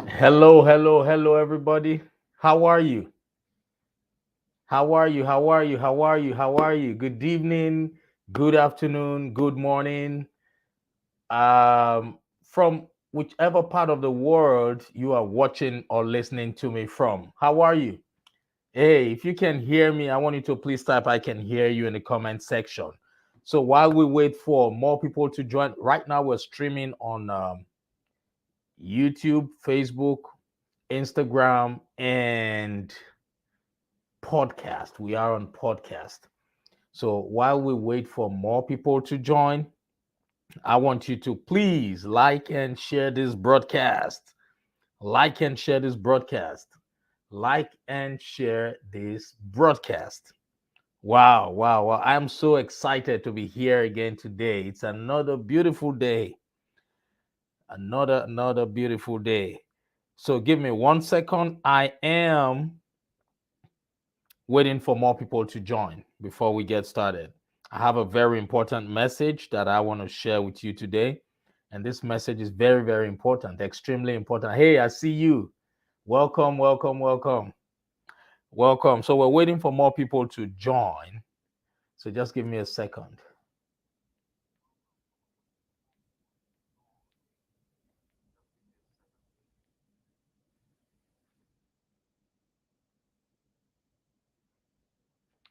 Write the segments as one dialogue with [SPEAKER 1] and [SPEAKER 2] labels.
[SPEAKER 1] Hello, hello, hello, everybody. How are you? How are you? How are you? How are you? How are you? Good evening, good afternoon, good morning. From whichever part of the world you are watching or listening to me from. How are you? Hey, if you can hear me, I want you to please type I can hear you in the comment section. So while we wait for more people to join, right now we're streaming on YouTube, Facebook, Instagram, and podcast. We are on podcast. So while we wait for more people to join, I want you to please like and share this broadcast. Like and share this broadcast. Like and share this broadcast. Wow, wow, wow. I'm so excited to be here again today. It's another beautiful day. Another beautiful day. So give me 1 second. I am waiting for more people to join before we get started. I have a very important message that I want to share with you today. And this message is very, very important, extremely important. Hey, I see you. Welcome, welcome, welcome, welcome. So we're waiting for more people to join. So just give me a second.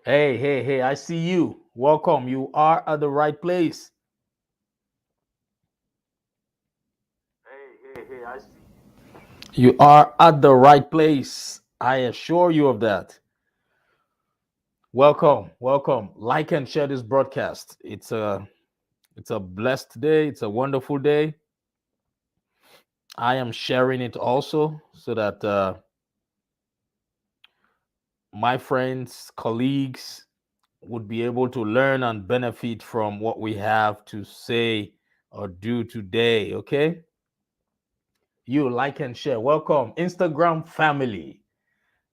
[SPEAKER 1] Hey, hey, hey, I see you. Welcome. You are at the right place. Hey, hey, hey, I see you. You are at the right place. I assure you of that. Welcome, welcome. Like and share this broadcast. It's a blessed day. It's a wonderful day. I am sharing it also so that my friends, colleagues would be able to learn and benefit from what we have to say or do today. Okay, you like and share. Welcome, Instagram family.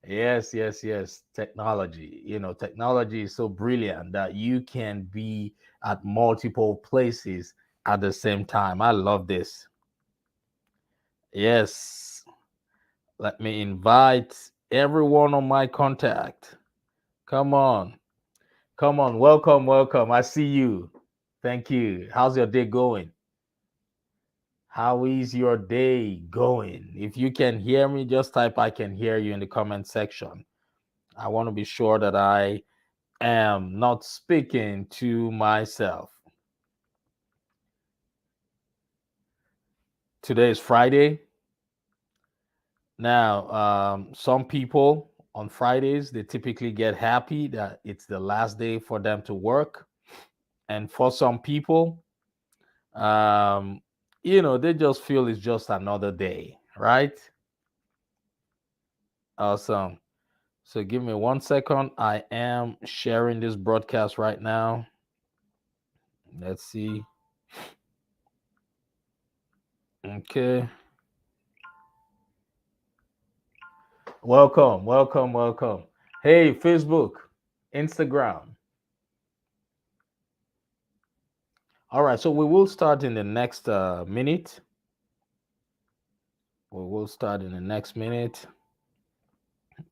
[SPEAKER 1] Yes, yes, yes. Technology. Technology is so brilliant that you can be at multiple places at the same time. I love this. Yes. Let me invite everyone on my contact. Come on. Come on. Welcome, welcome. I see you. Thank you. How's your day going? How is your day going? If you can hear me, just type I can hear you in the comment section. I want to be sure that I am not speaking to myself. Today is Friday. Now, some people on Fridays, they typically get happy that it's the last day for them to work. And for some people, um, they just feel it's just another day, right? Awesome. So give me 1 second. I am sharing this broadcast right now. Let's see. Okay. Welcome, welcome, welcome. Hey, Facebook, Instagram. All right, so we will start in the next minute. We will start in the next minute.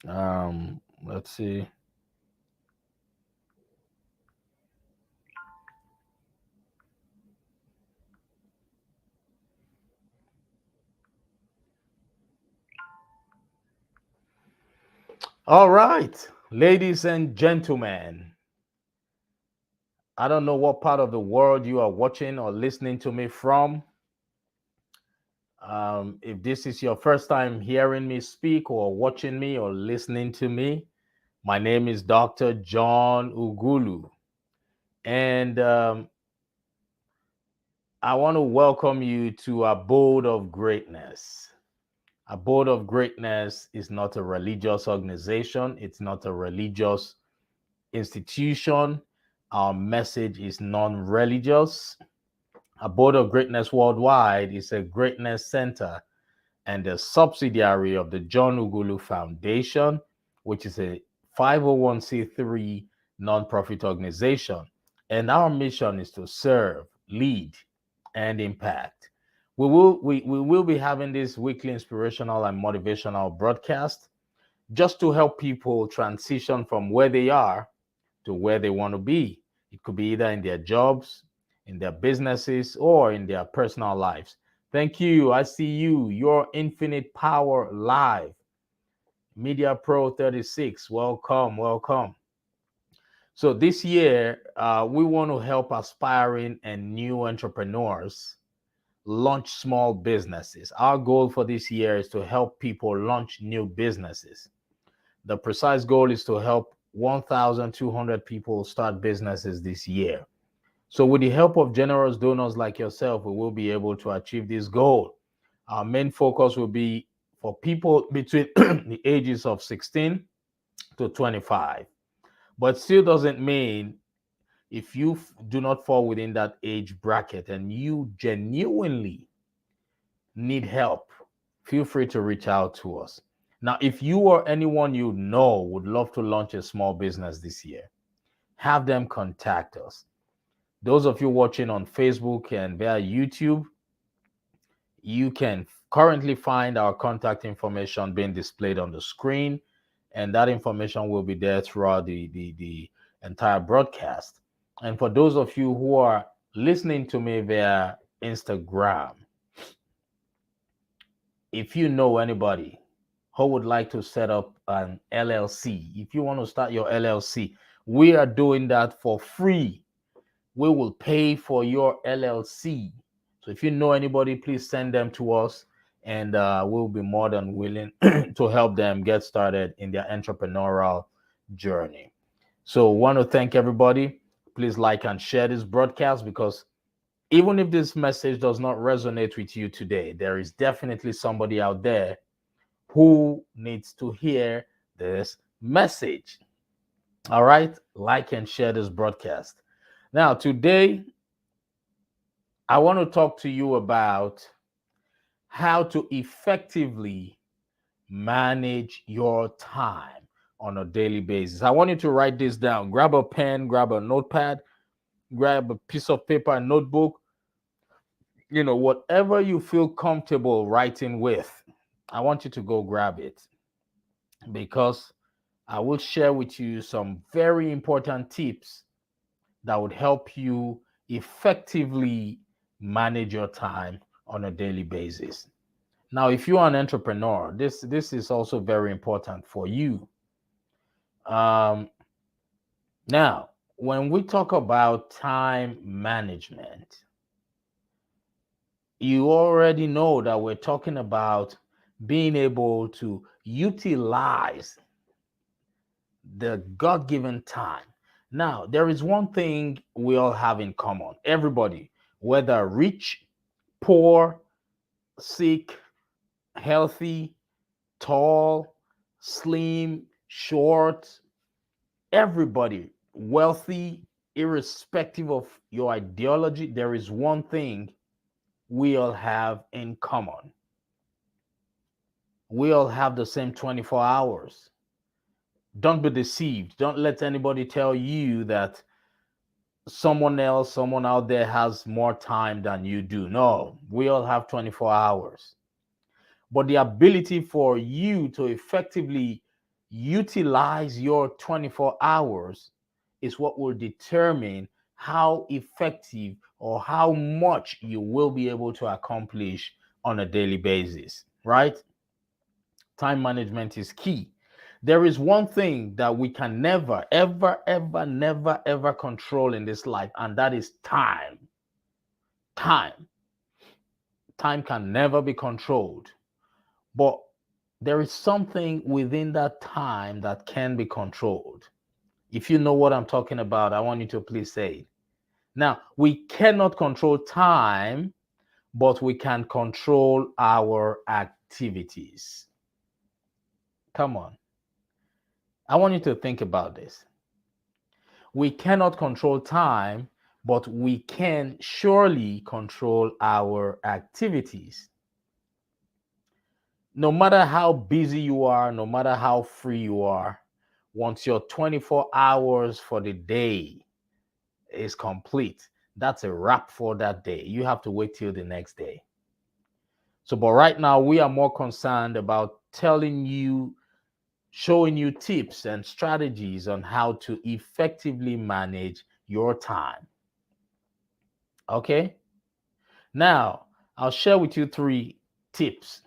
[SPEAKER 1] Let's see. All right, ladies and gentlemen, I don't know what part of the world you are watching or listening to me from. If this is your first time hearing me speak or watching me or listening to me, my name is Dr. John Ughulu. And I want to welcome you to Abode of Greatness. Abode of Greatness is not a religious organization, it's not a religious institution. Our message is non religious. Abode of Greatness Worldwide is a greatness center and a subsidiary of the John Ughulu Foundation, which is a 501c3 nonprofit organization. And our mission is to serve, lead, and impact. We will be having this weekly inspirational and motivational broadcast just to help people transition from where they are to where they want to be. It could be either in their jobs, in their businesses, or in their personal lives. Thank you. I see you. Your Infinite Power Live. Media Pro 36. Welcome. Welcome. So this year, we want to help aspiring and new entrepreneurs launch small businesses. Our goal for this year is to help people launch new businesses. The precise goal is to help 1,200 people start businesses this year. So, with the help of generous donors like yourself, we will be able to achieve this goal. Our main focus will be for people between the ages of 16 to 25. But still doesn't mean if you do not fall within that age bracket and you genuinely need help, feel free to reach out to us. Now, if you or anyone you know would love to launch a small business this year, have them contact us. Those of you watching on Facebook and via YouTube, you can currently find our contact information being displayed on the screen, and that information will be there throughout the entire broadcast. And for those of you who are listening to me via Instagram, if you know anybody who would like to set up an LLC, if you want to start your LLC, we are doing that for free. We will pay for your LLC. So if you know anybody, please send them to us, and we'll be more than willing to help them get started in their entrepreneurial journey. So want to thank everybody. Please like and share this broadcast, because even if this message does not resonate with you today, there is definitely somebody out there who needs to hear this message. All right, like and share this broadcast. Now, today, I want to talk to you about how to effectively manage your time on a daily basis. I want you to write this down. Grab a pen, grab a notepad, grab a piece of paper, a notebook, whatever you feel comfortable writing with. I want you to go grab it, because I will share with you some very important tips that would help you effectively manage your time on a daily basis. Now, if you are an entrepreneur, this is also very important for you. Now, when we talk about time management, you already know that we're talking about being able to utilize the God-given time. Now, there is one thing we all have in common. Everybody, whether rich, poor, sick, healthy, tall, slim, short, everybody, wealthy, irrespective of your ideology, there is one thing we all have in common. We all have the same 24 hours. Don't be deceived. Don't let anybody tell you that someone out there has more time than you do. No, we all have 24 hours. But the ability for you to effectively utilize your 24 hours is what will determine how effective or how much you will be able to accomplish on a daily basis, right? Time management is key. There is one thing that we can never, ever, ever, never, ever control in this life, and that is time. Time. Time can never be controlled. But there is something within that time that can be controlled. If you know what I'm talking about, I want you to please say it. Now, we cannot control time, but we can control our activities. Come on. I want you to think about this. We cannot control time, but we can surely control our activities. No matter how busy you are, no matter how free you are, once your 24 hours for the day is complete, that's a wrap for that day. You have to wait till the next day. So, but right now we are more concerned about telling you, showing you tips and strategies on how to effectively manage your time. Okay? Now, I'll share with you 3 tips.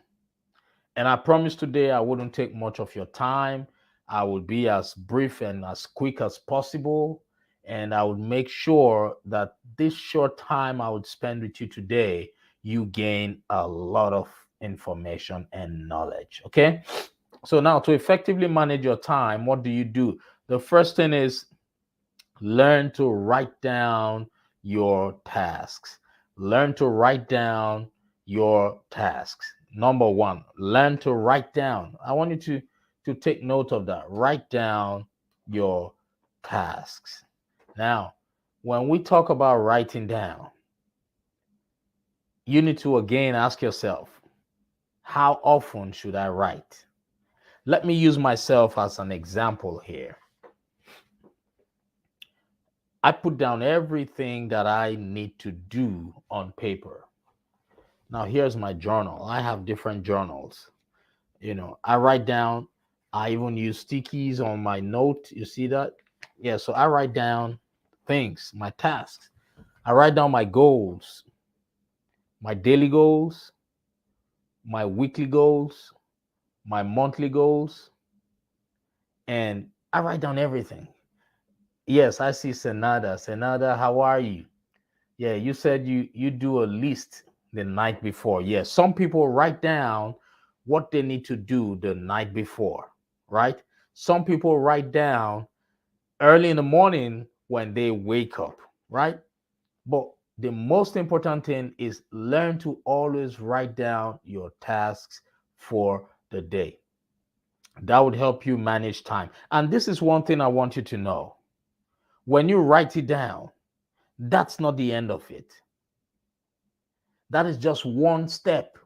[SPEAKER 1] And I promise today I wouldn't take much of your time. I would be as brief and as quick as possible. And I would make sure that this short time I would spend with you today, you gain a lot of information and knowledge. Okay? So now to effectively manage your time, what do? The first thing is learn to write down your tasks. Learn to write down your tasks. Number one, learn to write down. I want you to take note of that. Write down your tasks. Now, when we talk about writing down, you need to again ask yourself, how often should I write? Let me use myself as an example here. I put down everything that I need to do on paper. Now, here's my journal. I have different journals. I write down, I even use stickies on my note. You see that? Yeah, so I write down things, my tasks. I write down my goals, my daily goals, my weekly goals, my monthly goals, and I write down everything. Yes, I see Senada. Senada, how are you? Yeah, you said you do a list the night before. Yes, some people write down what they need to do the night before, right? Some people write down early in the morning when they wake up, right? But the most important thing is learn to always write down your tasks for the day. That would help you manage time. And this is one thing I want you to know. When you write it down, that's not the end of it. That is just one step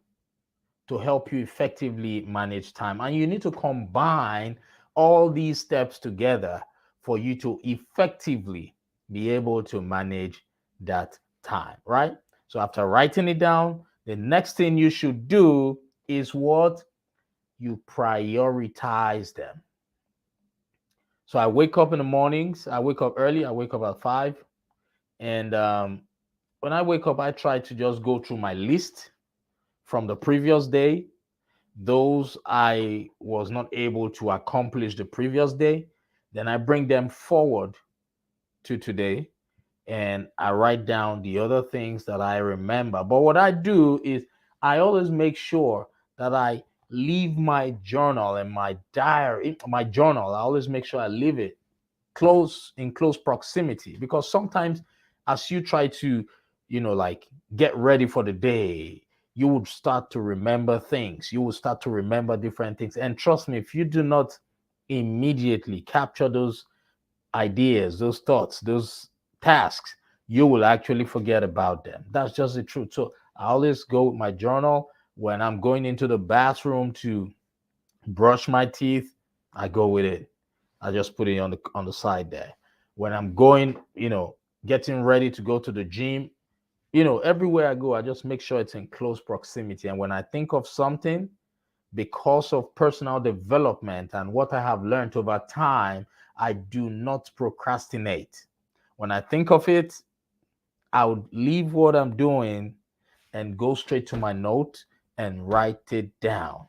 [SPEAKER 1] to help you effectively manage time. And you need to combine all these steps together for you to effectively be able to manage that time, right? So after writing it down, the next thing you should do is what? You prioritize them. So I wake up in the mornings, I wake up early, I wake up at 5. And when I wake up, I try to just go through my list from the previous day, those I was not able to accomplish the previous day. Then I bring them forward to today and I write down the other things that I remember. But what I do is I always make sure that I leave my journal and my diary, my journal, I always make sure I leave it in close proximity, because sometimes as you try to like get ready for the day, you would start to remember things, you will start to remember different things, and trust me, if you do not immediately capture those ideas, those thoughts, those tasks, you will actually forget about them. That's just the truth. So I always go with my journal. When I'm going into the bathroom to brush my teeth, I go with it. I just put it on the side there. When I'm going, getting ready to go to the gym, everywhere I go, I just make sure it's in close proximity. And when I think of something, because of personal development and what I have learned over time, I do not procrastinate. When I think of it, I would leave what I'm doing and go straight to my note and write it down.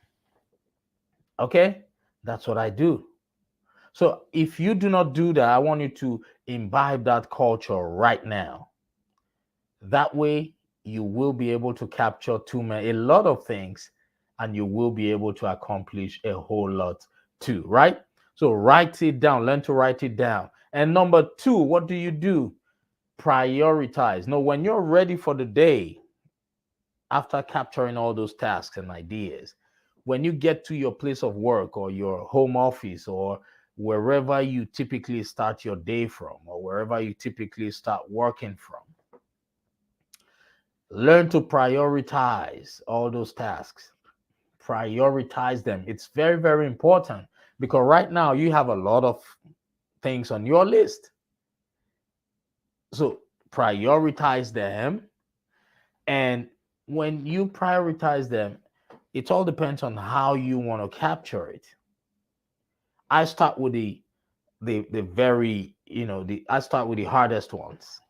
[SPEAKER 1] Okay? That's what I do. So if you do not do that, I want you to imbibe that culture right now. That way, you will be able to capture a lot of things, and you will be able to accomplish a whole lot too, right? So write it down, learn to write it down. And number 2, what do? Prioritize. Now, when you're ready for the day, after capturing all those tasks and ideas, when you get to your place of work or your home office or wherever you typically start your day from or wherever you typically start working from, learn to prioritize all those tasks. Prioritize them. It's very, very important, because right now you have a lot of things on your list. So prioritize them and when you prioritize them, it all depends on how you want to capture it. I start with the very, I start with the hardest ones,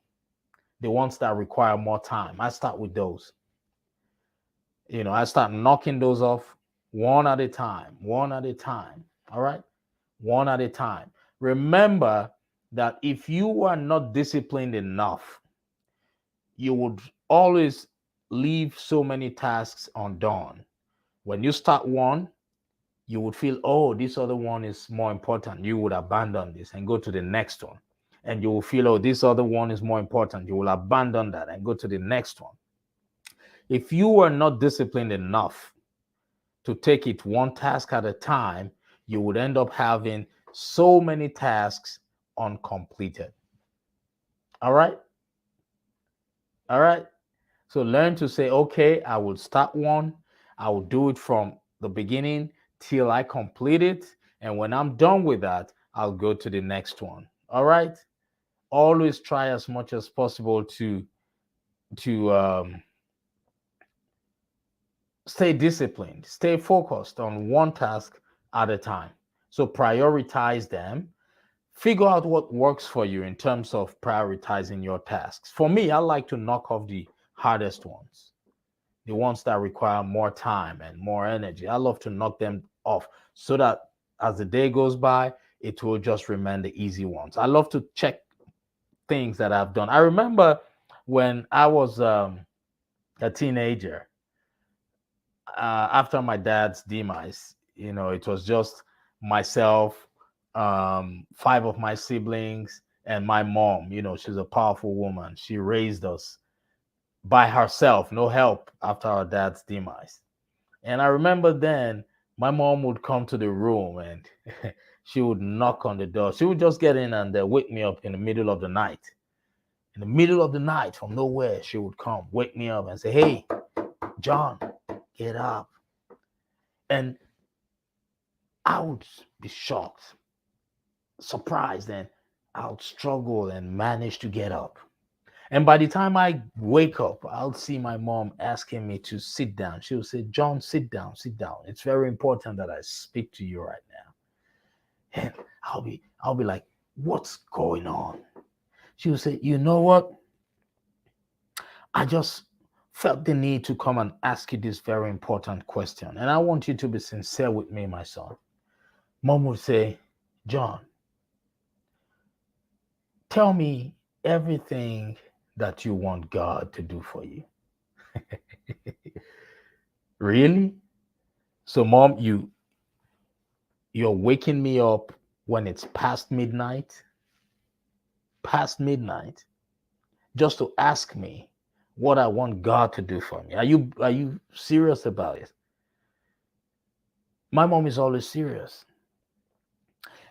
[SPEAKER 1] the ones that require more time. I start with those. I start knocking those off one at a time, one at a time. All right, one at a time. Remember that if you are not disciplined enough, you would always leave so many tasks undone. When you start one, you would feel, oh, this other one is more important. You would abandon this and go to the next one. And you will feel, oh, this other one is more important. You will abandon that and go to the next one. If you are not disciplined enough to take it one task at a time, you would end up having so many tasks uncompleted. All right? All right? So learn to say, okay, I will start one. I will do it from the beginning till I complete it. And when I'm done with that, I'll go to the next one. All right? Always try as much as possible to stay disciplined, stay focused on one task at a time. So prioritize them. Figure out what works for you in terms of prioritizing your tasks. For me, I like to knock off the hardest ones, the ones that require more time and more energy. I love to knock them off so that as the day goes by, it will just remain the easy ones. I love to check things that I've done. I remember when I was a teenager, after my dad's demise, it was just myself, five of my siblings, and my mom. She's a powerful woman. She raised us by herself, no help after our dad's demise. And I remember then my mom would come to the room and she would knock on the door. She would just get in and wake me up in the middle of the night. In the middle of the night, from nowhere, she would come, wake me up and say, "Hey, John, get up." And I would be shocked, surprised, and I would struggle and manage to get up. And by the time I wake up, I'll see my mom asking me to sit down. She will say, "John, sit down, sit down. It's very important that I speak to you right now." And I'll be like, "What's going on?" She will say, "You know what? I just felt the need to come and ask you this very important question. And I want you to be sincere with me, my son." Mom would say, "John, tell me everything that you want God to do for you." Really? So, mom, you're waking me up when it's past midnight, just to ask me what I want God to do for me. Are you serious about it? My mom is always serious.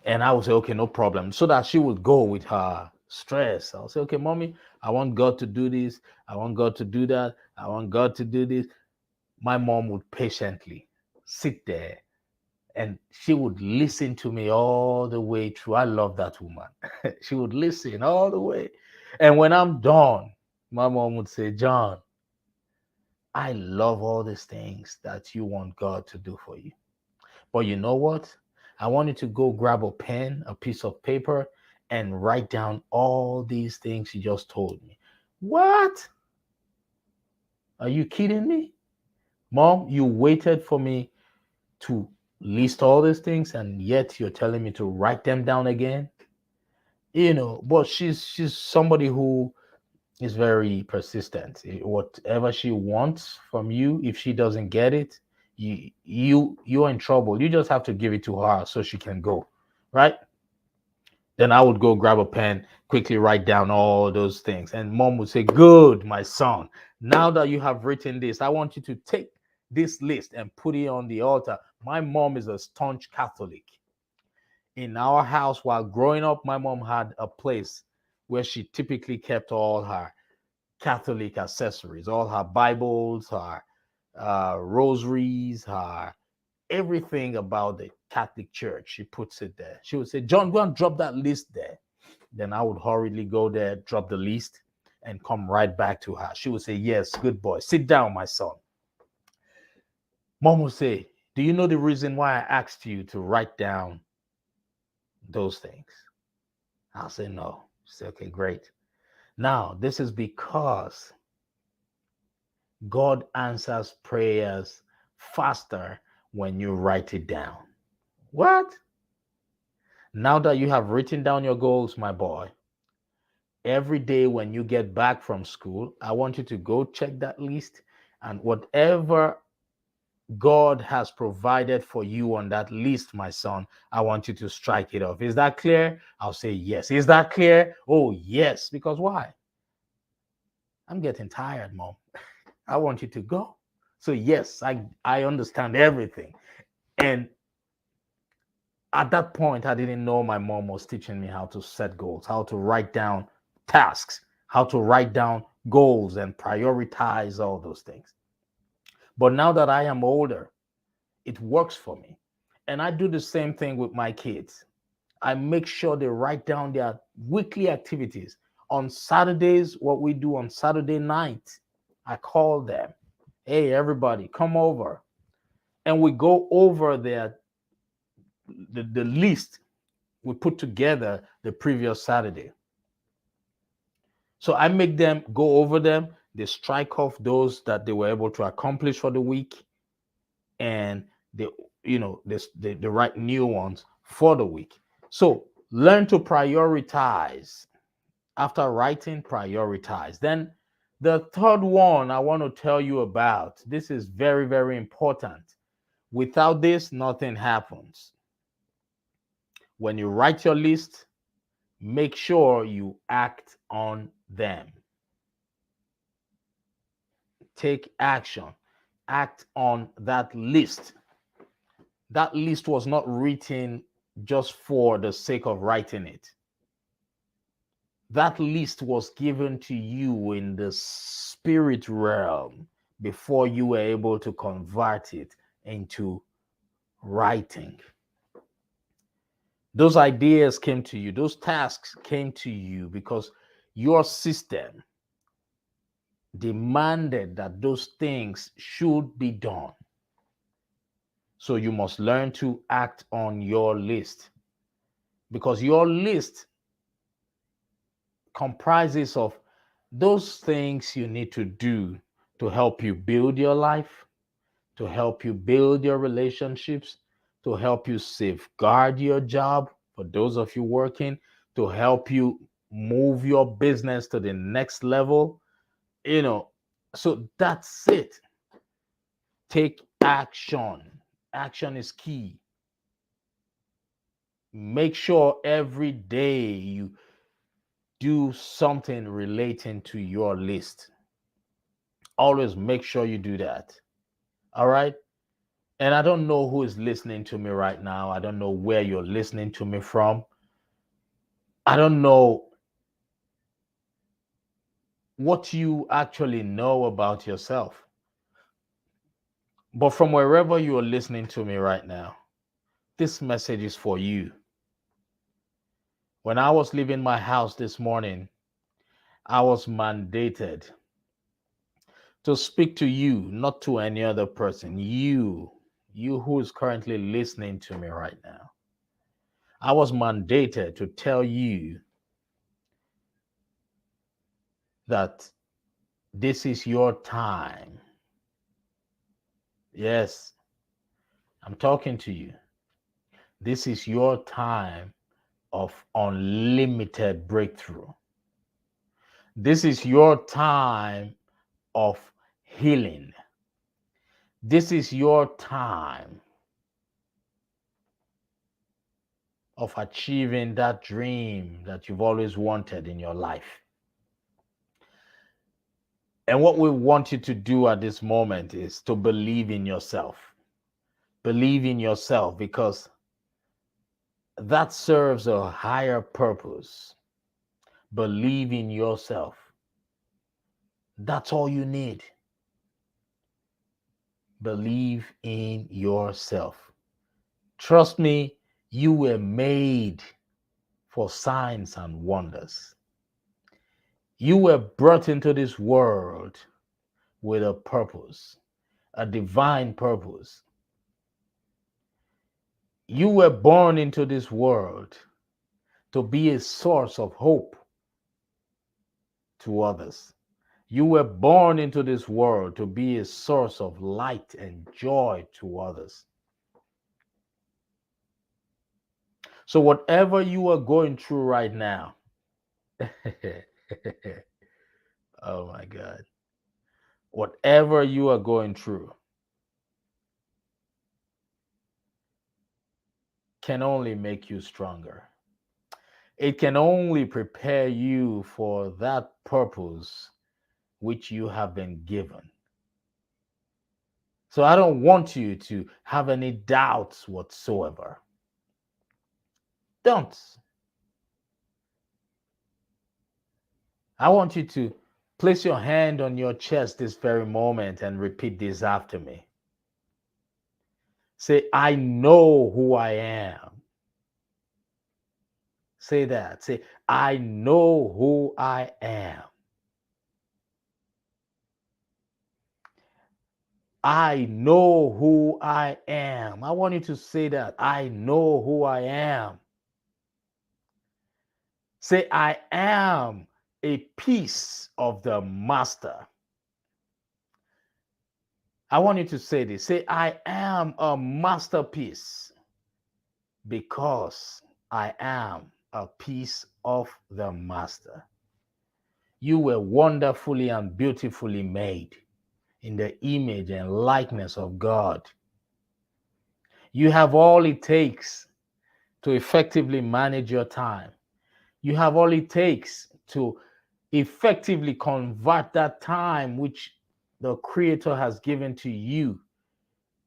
[SPEAKER 1] And I would say, "Okay, no problem." So that she would go with her stress. I'll say, "Okay, mommy, I want God to do this. I want God to do that. I want God to do this." My mom would patiently sit there and she would listen to me all the way through. I love that woman. She would listen all the way. And when I'm done, my mom would say, "John, I love all these things that you want God to do for you. But you know what? I want you to go grab a pen, a piece of paper, and write down all these things you just told me." What? Are you kidding me? Mom, you waited for me to list all these things and yet you're telling me to write them down again? But she's somebody who is very persistent. Whatever she wants from you, if she doesn't get it, you're in trouble. You just have to give it to her so she can go, right? Then I would go grab a pen, quickly write down all those things. And mom would say, "Good, my son. Now that you have written this, I want you to take this list and put it on the altar." My mom is a staunch Catholic. In our house, while growing up, my mom had a place where she typically kept all her Catholic accessories, all her Bibles, her rosaries, her everything about the Catholic Church. She puts it there. She would say, "John, go and drop that list there." Then I would hurriedly go there, drop the list, and come right back to her. She would say, yes, good boy. Sit down, my son. Mom would say, do you know the reason why I asked you to write down those things? I'll say, no. She said, okay, great. Now, this is because God answers prayers faster when you write it down. What? Now that you have written down your goals, my boy, every day when you get back from school, I want you to go check that list, and whatever God has provided for you on that list, my son, I want you to strike it off. Is that clear? I'll say yes. Is that clear? Oh, yes. Because why? I'm getting tired, Mom. I want you to go. So yes, I understand everything. And at that point, I didn't know my mom was teaching me how to set goals, how to write down tasks, how to write down goals and prioritize all those things. But now that I am older, it works for me. And I do the same thing with my kids. I make sure they write down their weekly activities. On Saturdays, what we do on Saturday night, I call them, hey, everybody, come over. And we go over the list we put together the previous Saturday. So I make them go over them. They strike off those that they were able to accomplish for the week, and they, they write new ones for the week. So learn to prioritize. After writing, prioritize. Then the third one I want to tell you about. This is very, very important. Without this, nothing happens. When you write your list, make sure you act on them. Take action. Act on that list. That list was not written just for the sake of writing it. That list was given to you in the spirit realm before you were able to convert it into writing. Those ideas came to you, those tasks came to you because your system demanded that those things should be done. So you must learn to act on your list, because your list comprises of those things you need to do to help you build your life, to help you build your relationships, to help you safeguard your job for those of you working, to help you move your business to the next level. So that's it. Take action. Action is key. Make sure every day you do something relating to your list. Always make sure you do that. All right. And I don't know who is listening to me right now. I don't know where you're listening to me from. I don't know what you actually know about yourself. But from wherever you are listening to me right now, this message is for you. When I was leaving my house this morning, I was mandated to speak to you, not to any other person. You who is currently listening to me right now. I was mandated to tell you that this is your time. Yes, I'm talking to you. This is your time of unlimited breakthrough. This is your time of healing. This is your time of achieving that dream that you've always wanted in your life. And what we want you to do at this moment is to believe in yourself. Believe in yourself, because that serves a higher purpose. Believe in yourself. That's all you need. Believe in yourself. Trust me, you were made for signs and wonders. You were brought into this world with a purpose, a divine purpose. You were born into this world to be a source of hope to others. You were born into this world to be a source of light and joy to others. So, whatever you are going through right now, oh my God, whatever you are going through can only make you stronger. It can only prepare you for that purpose which you have been given. So I don't want you to have any doubts whatsoever. Don't. I want you to place your hand on your chest this very moment and repeat this after me. Say, I know who I am. Say that. Say, I know who I am. I know who I am. I want you to say that. I know who I am. Say, I am a piece of the master. I want you to say this. Say, I am a masterpiece because I am a piece of the master. You were wonderfully and beautifully made in the image and likeness of God. You have all it takes to effectively manage your time. You have all it takes to effectively convert that time which the Creator has given to you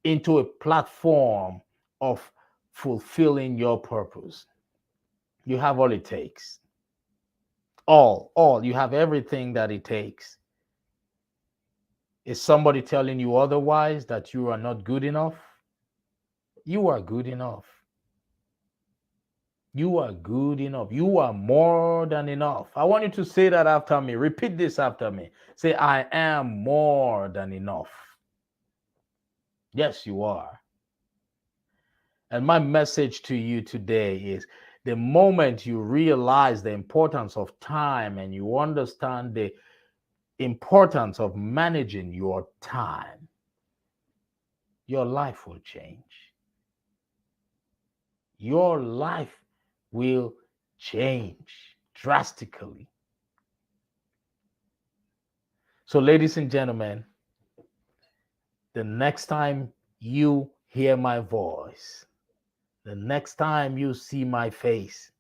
[SPEAKER 1] into a platform of fulfilling your purpose. You have all it takes. All. You have everything that it takes. Is somebody telling you otherwise, that you are not good enough? You are good enough. You are good enough. You are more than enough. I want you to say that after me. Repeat this after me. Say, I am more than enough. Yes, you are. And my message to you today is, the moment you realize the importance of time and you understand the importance of managing your time, your life will change. Your life will change drastically. So, ladies and gentlemen, the next time you hear my voice, the next time you see my face,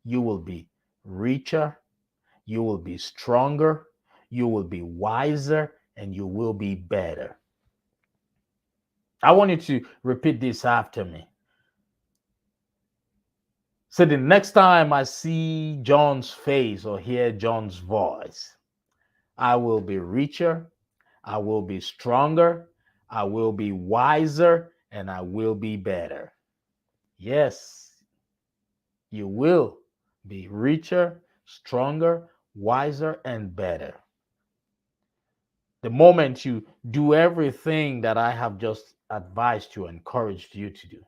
[SPEAKER 1] you will be richer, you will be stronger, you will be wiser, and you will be better. I want you to repeat this after me. So the next time I see John's face or hear John's voice, I will be richer, I will be stronger, I will be wiser, and I will be better. Yes, you will be richer, stronger, wiser, and better. The moment you do everything that I have just advised you, encouraged you to do,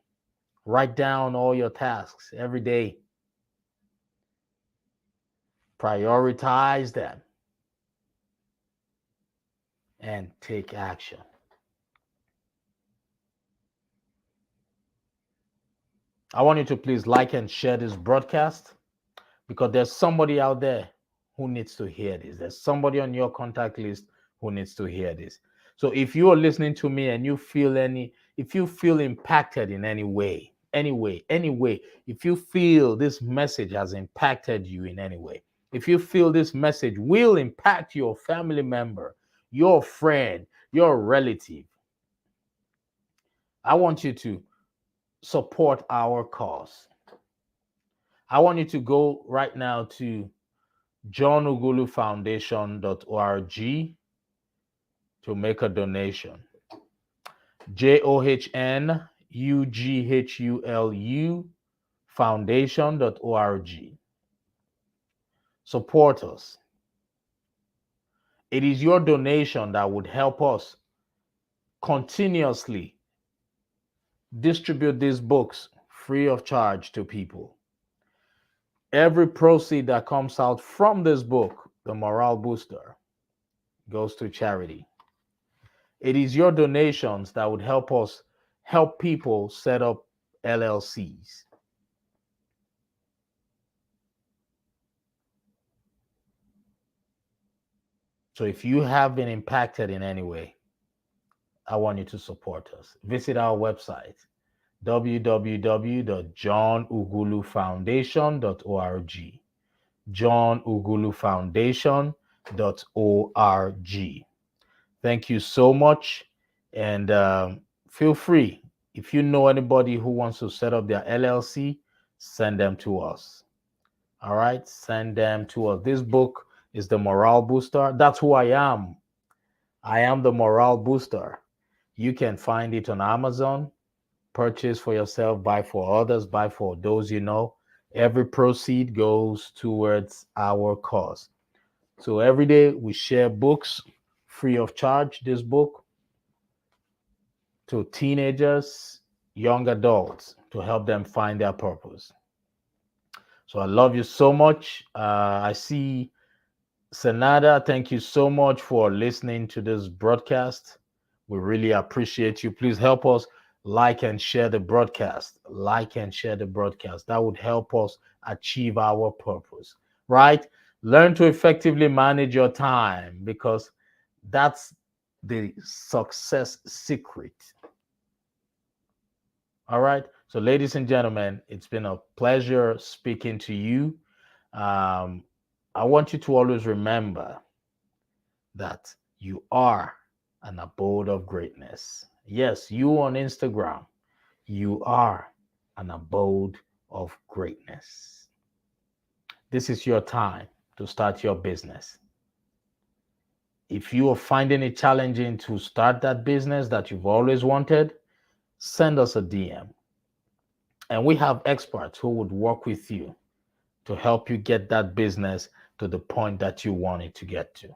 [SPEAKER 1] write down all your tasks every day, prioritize them, and take action. I want you to please like and share this broadcast, because there's somebody out there who needs to hear this. There's somebody on your contact list who needs to hear this. So if you are listening to me and if you feel impacted in any way, if you feel this message has impacted you in any way, if you feel this message will impact your family member, your friend, your relative, I want you to support our cause. I want you to go right now to johnughulufoundation.org to make a donation. JOHNUGHULU foundation.org. Support us. It is your donation that would help us continuously distribute these books free of charge to people. Every proceed that comes out from this book, The Morale Booster, goes to charity. It is your donations that would help us help people set up LLCs. So if you have been impacted in any way, I want you to support us. Visit our website, www.johnughulufoundation.org. johnughulufoundation.org. Thank you so much. And feel free, if you know anybody who wants to set up their LLC, send them to us. All right, send them to us. This book is The Morale Booster. That's who I am. I am the Morale Booster. You can find it on Amazon. Purchase for yourself, buy for others, buy for those you know. Every proceed goes towards our cause. So every day we share books free of charge. This book to teenagers, young adults, to help them find their purpose. So I love you so much. I see Sanada, thank you so much for listening to this broadcast. We really appreciate you. Please help us like and share the broadcast. Like and share the broadcast. That would help us achieve our purpose, right? Learn to effectively manage your time, because that's the success secret. All right. So, ladies and gentlemen, it's been a pleasure speaking to you. I want you to always remember that you are an abode of greatness. Yes, you on Instagram, you are an abode of greatness. This is your time to start your business. If you are finding it challenging to start that business that you've always wanted, send us a DM. And we have experts who would work with you to help you get that business to the point that you want it to get to.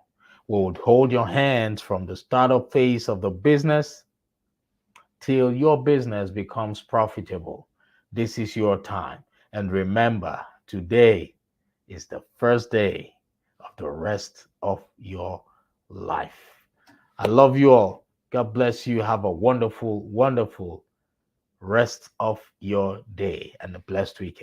[SPEAKER 1] We would hold your hands from the startup phase of the business till your business becomes profitable. This is your time. And remember, today is the first day of the rest of your life. I love you all. God bless you. Have a wonderful, wonderful rest of your day and a blessed weekend.